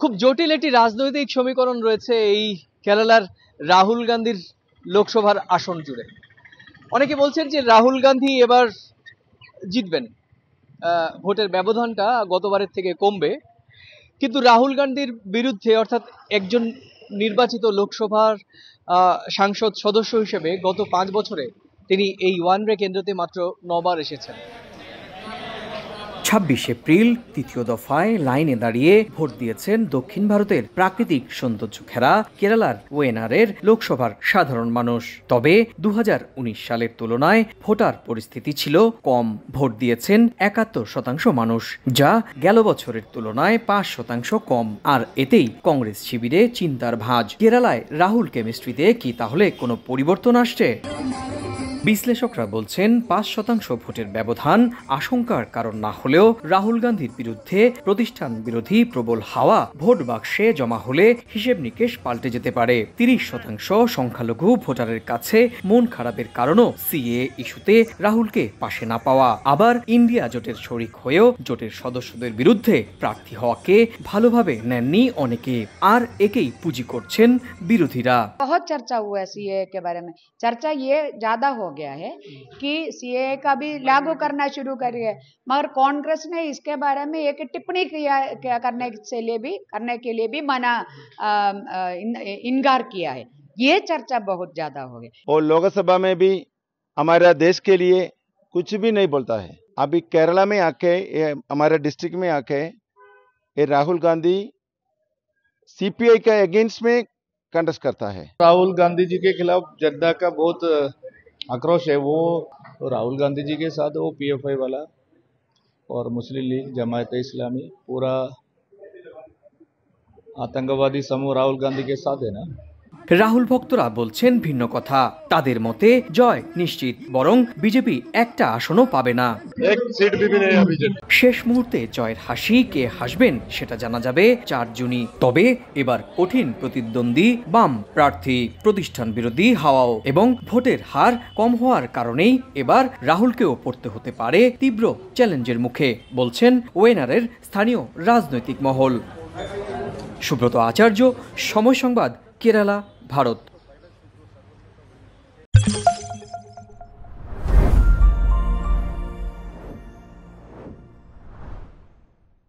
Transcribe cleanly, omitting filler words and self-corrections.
খুব জটিল একটি রাজনৈতিক সমীকরণ রয়েছে এই কেরালার রাহুল গান্ধীর লোকসভার আসন জুড়ে। অনেকে বলছেন যে রাহুল গান্ধী এবার জিতবেন, ভোটের ব্যবধানটা গতবারের থেকে কমবে, কিন্তু রাহুল গান্ধীর বিরুদ্ধে অর্থাৎ একজন নির্বাচিত লোকসভার সাংসদ সদস্য হিসেবে গত 5 বছরে তিনি এই ওয়ানরে কেন্দ্রতে মাত্র 9 বার এসেছেন। 26 এপ্রিল তৃতীয় দফায় লাইনে দাঁড়িয়ে ভোট দিয়েছেন দক্ষিণ ভারতের প্রাকৃতিক সৌন্দর্য ঘেরা কেরালার ওয়েনারের লোকসভার সাধারণ মানুষ। তবে 2019 সালের তুলনায় ভোটার পরিস্থিতি ছিল কম। ভোট দিয়েছেন 71% মানুষ, যা গেল বছরের তুলনায় 5% কম। আর এতেই কংগ্রেস শিবিরে চিন্তার ভাঁজ। কেরালায় রাহুল কেমিস্ট্রিতে কি তাহলে কোনো পরিবর্তন আসছে? বিশ্লেষকরা বলছেন 5% ভোটের ব্যবধান আশঙ্কার কারণ না হলেও রাহুল গান্ধীর বিরুদ্ধে প্রতিষ্ঠান বিরোধী প্রবল হাওয়া ভোট বাক্সে জমা হলে হিসেব নিকেশ পাল্টে যেতে পারে। 30% সংখ্যালঘু ভোটারের কাছে মন খারাপের কারণও সিএ ইস্যুতে রাহুলকে পাশে না পাওয়া। আবার ইন্ডিয়া জোটের শরিক হয়েও জোটের সদস্যদের বিরুদ্ধে প্রার্থী হওয়াকে ভালোভাবে নেননি অনেকে, আর একেই পুঁজি করছেন বিরোধীরা। बहुत चर्चा हुआ है सीए के बारे में। चर्चा ये ज्यादा हो गया है कि सीए का भी लागू करना शुरू कर है, मगर कांग्रेस ने इसके बारे में एक टिप्पणी करने के लिए भी मना इनकार किया है। ये चर्चा बहुत ज्यादा हो गई और लोकसभा में भी हमारा देश के लिए कुछ भी नहीं बोलता है। अभी केरला में आके हमारे डिस्ट्रिक्ट में आके ये राहुल गांधी सीपीआई का अगेंस्ट में कंटेस्ट करता है। राहुल गांधी जी के खिलाफ जनता का बहुत आक्रोश है। वो तो राहुल गांधी जी के साथ वो पीएफआई वाला और मुस्लिम लीग जमायत इस्लामी पूरा आतंकवादी समूह राहुल गांधी के साथ है ना। রাহুল ভক্তরা বলছেন ভিন্ন কথা। তাদের মতে জয় নিশ্চিত, বরং বিজেপি একটা আসনও পাবে না। শেষ মুহূর্তে জয়ের হাসি কে হাসবেন সেটা জানা যাবে 4 জুনই। তবে এবার কঠিন প্রতিদ্বন্দ্বী বাম প্রার্থী, প্রতিষ্ঠান বিরোধী হাওয়াও এবং ভোটের হার কম হওয়ার কারণেই এবার রাহুলকেও পড়তে হতে পারে তীব্র চ্যালেঞ্জের মুখে, বলছেন ওয়েনারের স্থানীয় রাজনৈতিক মহল। সুব্রত আচার্য, সময় সংবাদ, কেরালা, ভারত।